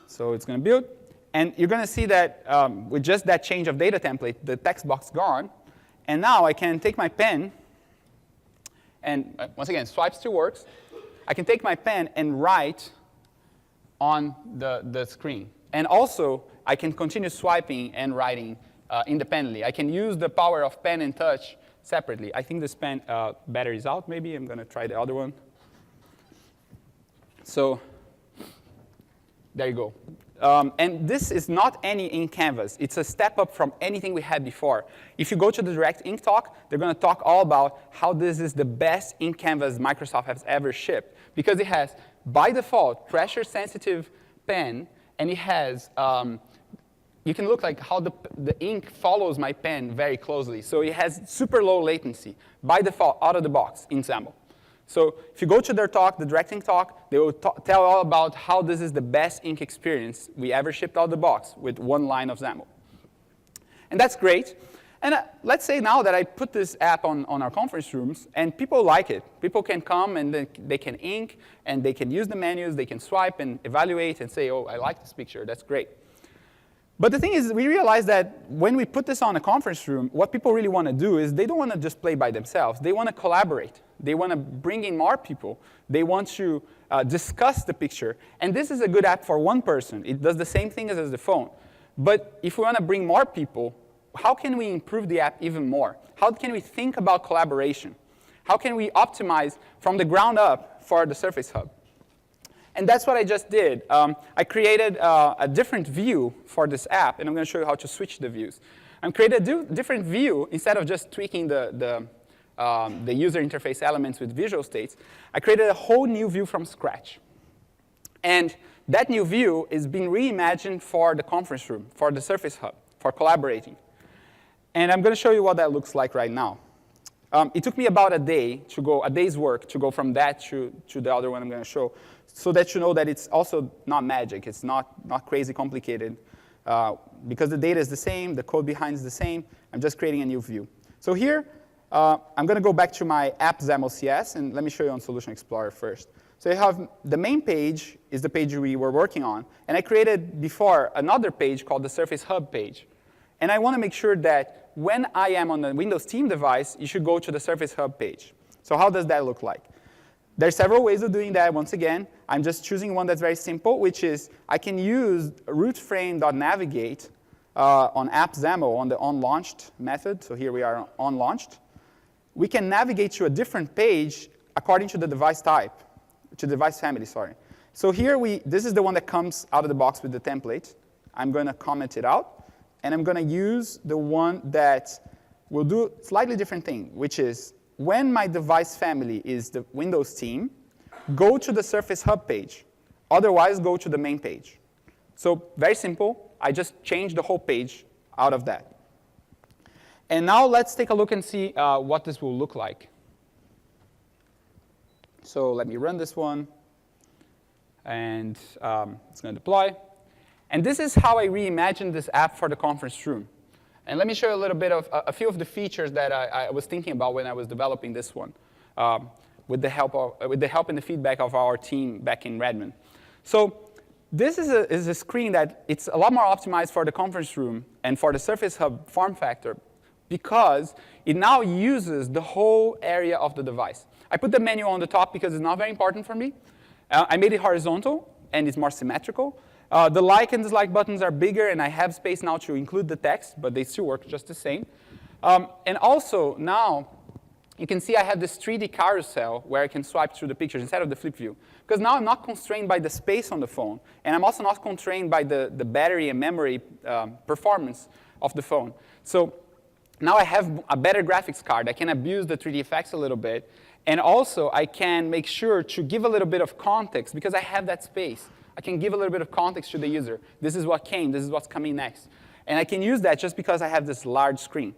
so it's going to build. And you're going to see that with just that change of data template, the text box gone. And now I can take my pen, and once again, swipe still works. I can take my pen and write on the screen. And also, I can continue swiping and writing independently. I can use the power of pen and touch separately. I think this pen battery is out, maybe. I'm going to try the other one. So there you go. And this is not any ink canvas. It's a step up from anything we had before. If you go to the Direct Ink talk, they're going to talk all about how this is the best ink canvas Microsoft has ever shipped, because it has, by default, pressure-sensitive pen, and it has, you can look like how the ink follows my pen very closely. So it has super low latency, by default, out of the box in XAML. So if you go to their talk, the Direct Ink talk, they will tell all about how this is the best ink experience we ever shipped out of the box with one line of XAML. And that's great. And let's say now that I put this app on our conference rooms, and people like it. People can come, and they can ink, and they can use the menus, they can swipe and evaluate and say, oh, I like this picture, that's great. But the thing is, we realize that when we put this on a conference room, what people really want to do is they don't want to just play by themselves. They want to collaborate. They want to bring in more people. They want to discuss the picture. And this is a good app for one person. It does the same thing as the phone. But if we want to bring more people, how can we improve the app even more? How can we think about collaboration? How can we optimize from the ground up for the Surface Hub? And that's what I just did. I created a different view for this app, and I'm going to show you how to switch the views. I created a different view instead of just tweaking the user interface elements with visual states. I created a whole new view from scratch. And that new view is being reimagined for the conference room, for the Surface Hub, for collaborating. And I'm going to show you what that looks like right now. It took me about a day's work to go from that to the other one I'm going to show, so that you know that it's also not magic. It's not crazy complicated. Because the data is the same, the code behind is the same, I'm just creating a new view. So here, I'm going to go back to my app XAML CS, and let me show you on Solution Explorer first. So you have the main page is the page we were working on. And I created before another page called the Surface Hub page. And I want to make sure that when I am on the Windows Team device, you should go to the Surface Hub page. So how does that look like? There's several ways of doing that. Once again, I'm just choosing one that's very simple, which is I can use rootframe.navigate on app XAML on the onLaunched method. So here we are on launched. We can navigate to a different page according to the device type, to the device family, sorry. So here this is the one that comes out of the box with the template. I'm going to comment it out. And I'm going to use the one that will do a slightly different thing, which is when my device family is the Windows team, go to the Surface Hub page. Otherwise, go to the main page. So very simple. I just changed the whole page out of that. And now let's take a look and see what this will look like. So let me run this one. And it's going to deploy. And this is how I reimagined this app for the conference room. And let me show you a little bit of a few of the features that I was thinking about when I was developing this one. with the help and the feedback of our team back in Redmond. So this is a screen that it's a lot more optimized for the conference room and for the Surface Hub form factor because it now uses the whole area of the device. I put the menu on the top because it's not very important for me. I made it horizontal, and it's more symmetrical. The like and dislike buttons are bigger, and I have space now to include the text, but they still work just the same. And also, now, you can see I have this 3D carousel where I can swipe through the pictures instead of the flip view. Because now I'm not constrained by the space on the phone, and I'm also not constrained by the battery and memory performance of the phone. So now I have a better graphics card. I can abuse the 3D effects a little bit. And also, I can make sure to give a little bit of context, because I have that space. I can give a little bit of context to the user. This is what came. This is what's coming next. And I can use that just because I have this large screen.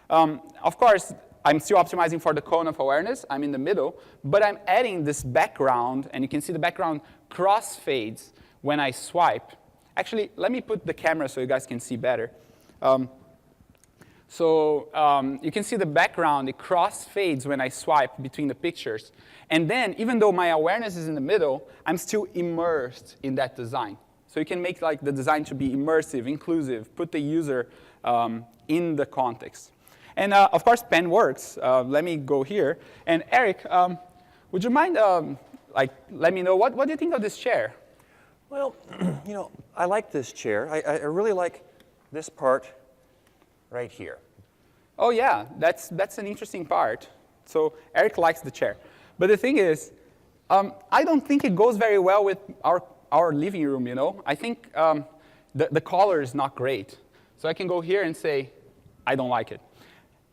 Of course, I'm still optimizing for the cone of awareness. I'm in the middle. But I'm adding this background. And you can see the background crossfades when I swipe. Actually, let me put the camera so you guys can see better. You can see the background, it crossfades when I swipe between the pictures. And then, even though my awareness is in the middle, I'm still immersed in that design. So you can make like the design to be immersive, inclusive, put the user in the context. And of course, pen works. Let me go here. And Eric, would you mind let me know, what do you think of this chair? Well, I like this chair. I really like this part right here. Oh yeah, that's an interesting part. So Eric likes the chair. But the thing is, I don't think it goes very well with our living room, I think the color is not great. So I can go here and say, I don't like it.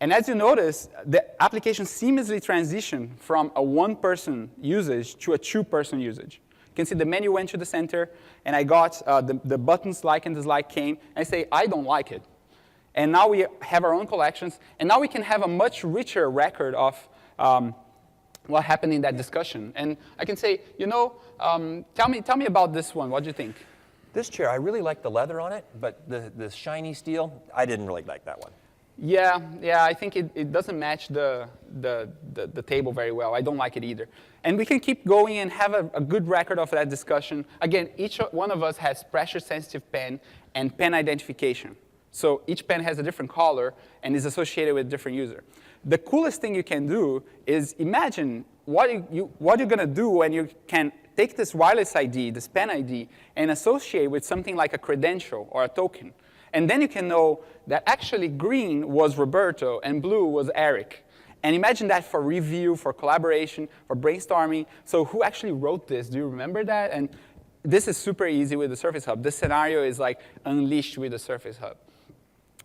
And as you notice, the application seamlessly transitioned from a one-person usage to a two-person usage. You can see the menu went to the center, and I got the buttons like and dislike came, and I say, I don't like it. And now we have our own collections, and now we can have a much richer record of what happened in that discussion. And I can say, tell me about this one. What do you think? This chair, I really like the leather on it, but the shiny steel, I didn't really like that one. Yeah, I think it doesn't match the table very well. I don't like it either. And we can keep going and have a good record of that discussion. Again, each one of us has pressure-sensitive pen and pen identification. So each pen has a different color and is associated with a different user. The coolest thing you can do is imagine what you're going to do when you can take this wireless ID, this pen ID, and associate with something like a credential or a token. And then you can know that actually green was Roberto and blue was Eric. And imagine that for review, for collaboration, for brainstorming. So who actually wrote this? Do you remember that? And this is super easy with the Surface Hub. This scenario is like unleashed with the Surface Hub.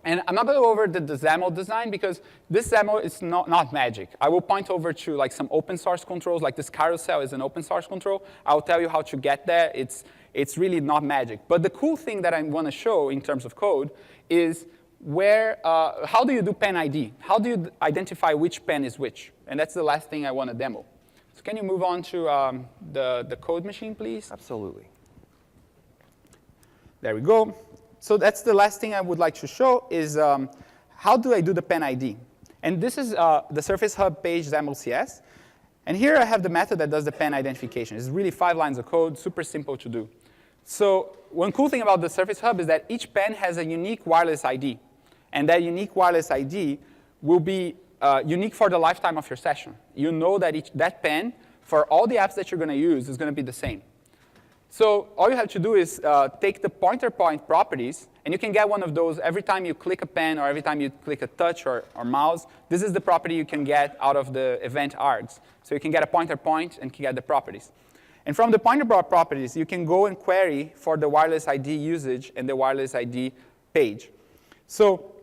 And I'm not going to go over the XAML design because this XAML is not magic. I will point over to like some open source controls, like this carousel is an open source control. I'll tell you how to get there. It's really not magic. But the cool thing that I want to show in terms of code is how do you do pen ID? How do you identify which pen is which? And that's the last thing I want to demo. So can you move on to the code machine, please? Absolutely. There we go. So that's the last thing I would like to show is how do I do the pen ID? And this is the Surface Hub page XAML CS. And here I have the method that does the pen identification. It's really 5 lines of code, super simple to do. So one cool thing about the Surface Hub is that each pen has a unique wireless ID. And that unique wireless ID will be unique for the lifetime of your session. You know that that pen, for all the apps that you're going to use, is going to be the same. So all you have to do is take the pointer point properties, and you can get one of those every time you click a pen or every time you click a touch or mouse. This is the property you can get out of the event args. So you can get a pointer point and can get the properties. And from the pointer properties, you can go and query for the wireless ID usage and the wireless ID page. So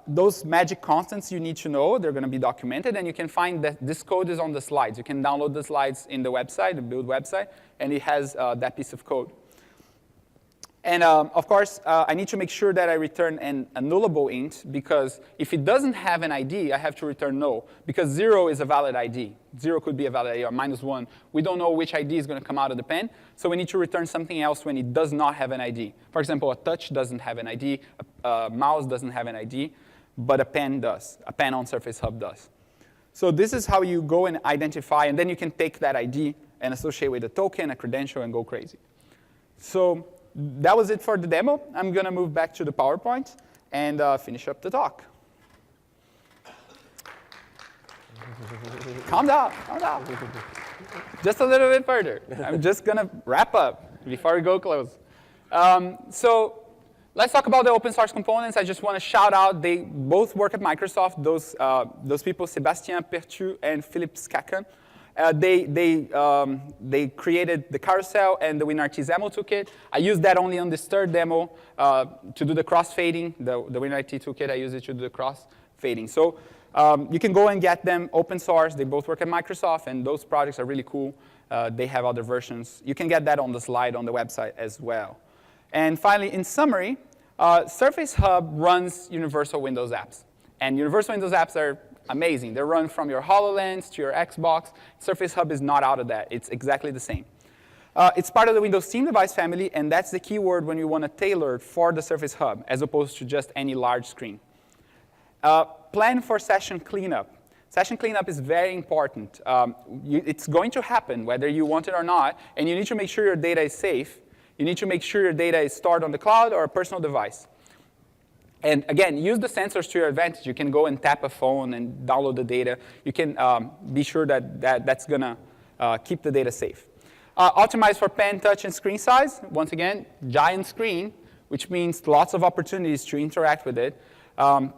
those magic constants you need to know, they're going to be documented, and you can find that this code is on the slides. You can download the slides in the website, the build website, and it has that piece of code. And of course, I need to make sure that I return an nullable int, because if it doesn't have an ID, I have to return null, because 0 is a valid ID. 0 could be a valid ID, or -1. We don't know which ID is going to come out of the pen, so we need to return something else when it does not have an ID. For example, a touch doesn't have an ID, a mouse doesn't have an ID, but a pen does. A pen on Surface Hub does. So this is how you go and identify, and then you can take that ID and associate with a token, a credential, and go crazy. So that was it for the demo. I'm going to move back to the PowerPoint and finish up the talk. Calm down, calm down. Just a little bit further. I'm just going to wrap up before we go close. So let's talk about the open source components. I just want to shout out, they both work at Microsoft, those people, Sébastien Pertu and Philippe Skaken. They created the carousel and the WinRT XAML toolkit. I used that only on this third demo to do the crossfading. The WinRT toolkit, I use it to do the crossfading. So you can go and get them open source. They both work at Microsoft, and those projects are really cool. They have other versions. You can get that on the slide on the website as well. And finally, in summary, Surface Hub runs universal Windows apps. And universal Windows apps are amazing. They run from your HoloLens to your Xbox. Surface Hub is not out of that. It's exactly the same. It's part of the Windows Team device family, and that's the key word when you want to tailor for the Surface Hub, as opposed to just any large screen. Plan for session cleanup. Session cleanup is very important. It's going to happen whether you want it or not, and you need to make sure your data is safe. You need to make sure your data is stored on the cloud or a personal device. And again, use the sensors to your advantage. You can go and tap a phone and download the data. You can be sure that that's going to keep the data safe. Optimize for pen, touch, and screen size. Once again, giant screen, which means lots of opportunities to interact with it.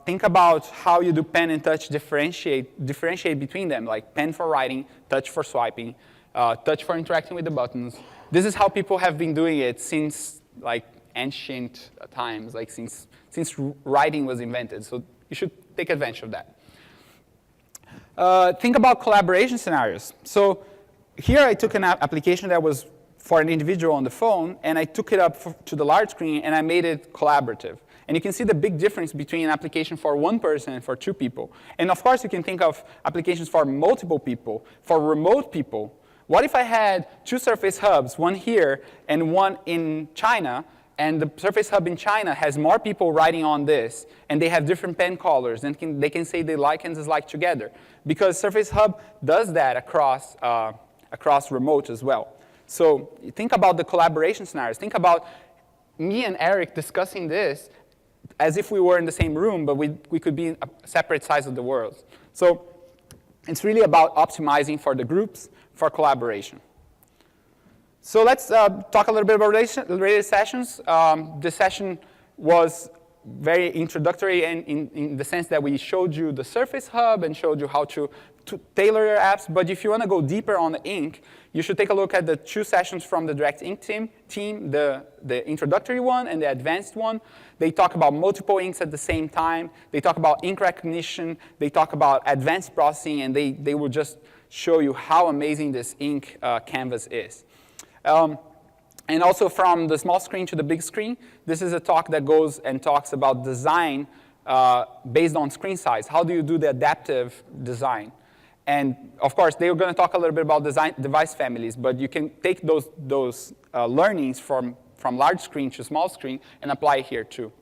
Think about how you do pen and touch, differentiate between them, like pen for writing, touch for swiping, touch for interacting with the buttons. This is how people have been doing it since like ancient times, like since writing was invented. So you should take advantage of that. Think about collaboration scenarios. So here I took an application that was for an individual on the phone, and I took it up to the large screen, and I made it collaborative. And you can see the big difference between an application for one person and for two people. And of course, you can think of applications for multiple people, for remote people. What if I had two Surface Hubs, one here and one in China, and the Surface Hub in China has more people writing on this, and they have different pen colors, and they can say they like and dislike together. Because Surface Hub does that across remote as well. So think about the collaboration scenarios. Think about me and Eric discussing this as if we were in the same room, but we could be in separate sides of the world. So it's really about optimizing for the groups, for collaboration. So let's talk a little bit about related sessions. This session was very introductory in the sense that we showed you the Surface Hub and showed you how to tailor your apps. But if you want to go deeper on the ink, you should take a look at the two sessions from the DirectInk team, the introductory one and the advanced one. They talk about multiple inks at the same time. They talk about ink recognition. They talk about advanced processing, and they will just show you how amazing this ink canvas is. And also from the small screen to the big screen, this is a talk that goes and talks about design based on screen size. How do you do the adaptive design? And of course, they were going to talk a little bit about device families, but you can take those learnings from large screen to small screen and apply it here too.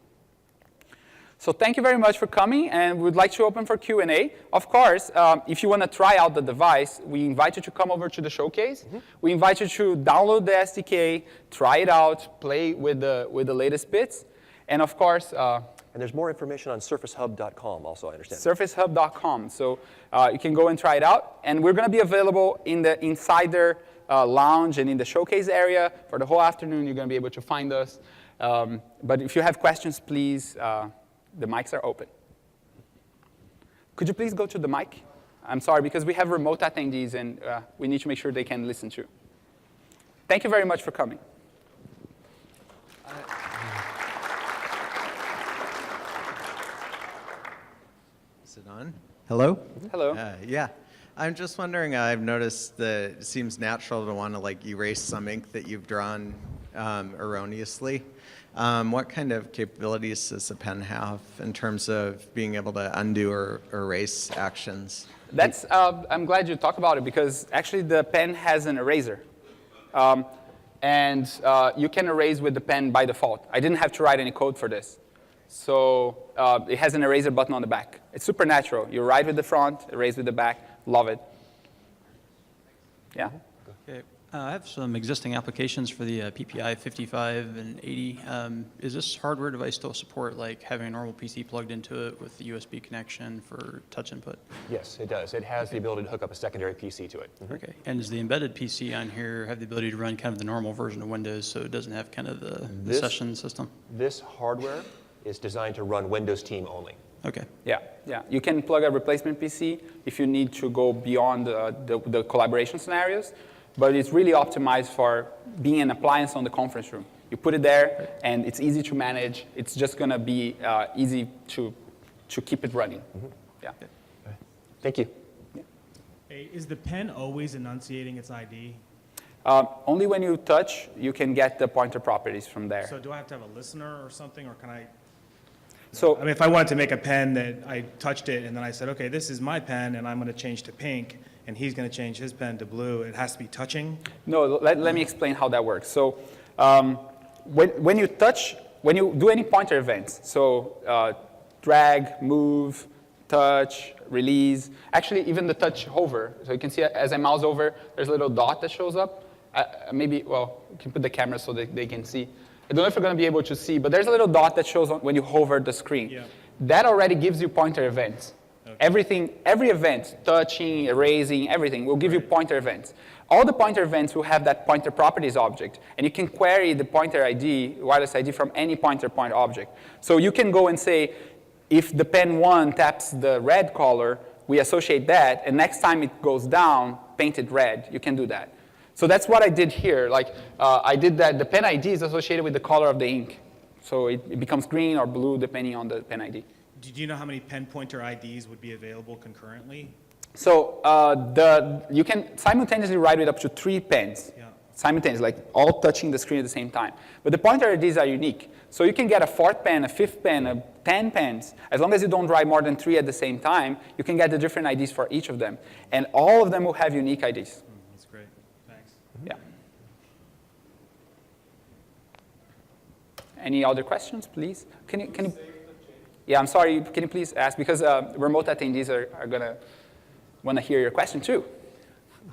So thank you very much for coming, and we'd like to open for Q&A. Of course, if you want to try out the device, we invite you to come over to the showcase. Mm-hmm. We invite you to download the SDK, try it out, play with the latest bits, and of course, and there's more information on surfacehub.com also, I understand. Surfacehub.com. So you can go and try it out. And we're going to be available in the Insider Lounge and in the showcase area for the whole afternoon. You're going to be able to find us. But if you have questions, please, the mics are open. Could you please go to the mic? I'm sorry, because we have remote attendees, and we need to make sure they can listen to. Thank you very much for coming. Is it on? Hello? Hello. Yeah. I'm just wondering, I've noticed that it seems natural to want to like erase some ink that you've drawn erroneously. What kind of capabilities does the pen have in terms of being able to undo or erase actions? That's, I'm glad you talked about it, because actually the pen has an eraser. And you can erase with the pen by default. I didn't have to write any code for this. So it has an eraser button on the back. It's super natural. You write with the front, erase with the back. Love it. Yeah? Okay. I have some existing applications for the PPI 55 and 80. Is this hardware device still support like having a normal PC plugged into it with the USB connection for touch input? Yes, it does. It has the ability to hook up a secondary PC to it. Okay. And does the embedded PC on here have the ability to run kind of the normal version of Windows, so it doesn't have kind of the This- session system? This hardware is designed to run Windows Team only. Okay. Yeah, yeah. You can plug a replacement PC if you need to go beyond the collaboration scenarios, but it's really optimized for being an appliance on the conference room. You put it there, and it's easy to manage. It's just going to be easy to keep it running. Yeah. Thank you. Hey, is the pen always enunciating its ID? Only when you touch, you can get the pointer properties from there. So do I have to have a listener or something, or can I? So I mean, if I wanted to make a pen that I touched it and then I said, okay, this is my pen and I'm going to change to pink, and he's going to change his pen to blue, it has to be touching? no, let me explain how that works. So when you touch, when you do any pointer events, so drag, move, touch, release, actually even the touch hover. So you can see as I mouse over, there's a little dot that shows up. Maybe, well, you can put the camera so they can see. I don't know if you're going to be able to see, but there's a little dot that shows on when you hover the screen. Yeah. That already gives you pointer events. Okay. Everything, every event, touching, erasing, everything, will give you pointer events. All the pointer events will have that pointer properties object, and you can query the pointer ID, wireless ID, from any pointer point object. So you can go and say, if the pen 1 taps the red color, we associate that, and next time it goes down, paint it red. You can do that. So that's what I did here. Like, I did that. The pen ID is associated with the color of the ink. So it becomes green or blue depending on the pen ID. Do you know how many pen pointer IDs would be available concurrently? So you can simultaneously write with up to 3 pens. Yeah. Simultaneously, like all touching the screen at the same time. But the pointer IDs are unique. So you can get a 4th pen, a 5th pen, 10 pens. As long as you don't write more than 3 at the same time, you can get the different IDs for each of them. And all of them will have unique IDs. That's great. Thanks. Yeah. Any other questions, please? Can you? Yeah, I'm sorry. Can you please ask? Because remote attendees are going to want to hear your question too.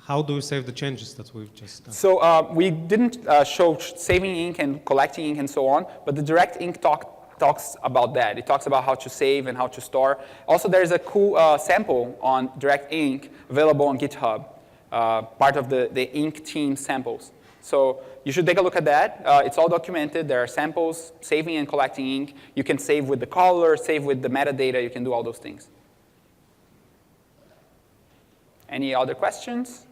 How do we save the changes that we've just done? So we didn't show saving ink and collecting ink and so on, but the Direct Ink talks about that. It talks about how to save and how to store. Also, there's a cool sample on Direct Ink available on GitHub, part of the ink team samples. So you should take a look at that. It's all documented. There are samples, saving and collecting ink. You can save with the color, save with the metadata. You can do all those things. Any other questions?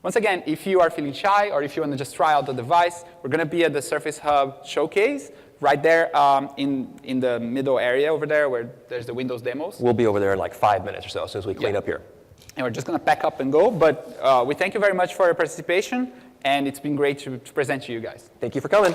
Once again, if you are feeling shy or if you want to just try out the device, we're going to be at the Surface Hub showcase right there in the middle area over there where there's the Windows demos. We'll be over there in like 5 minutes or so as soon as we clean up here. And we're just going to pack up and go. But we thank you very much for your participation. And it's been great to present to you guys. Thank you for coming.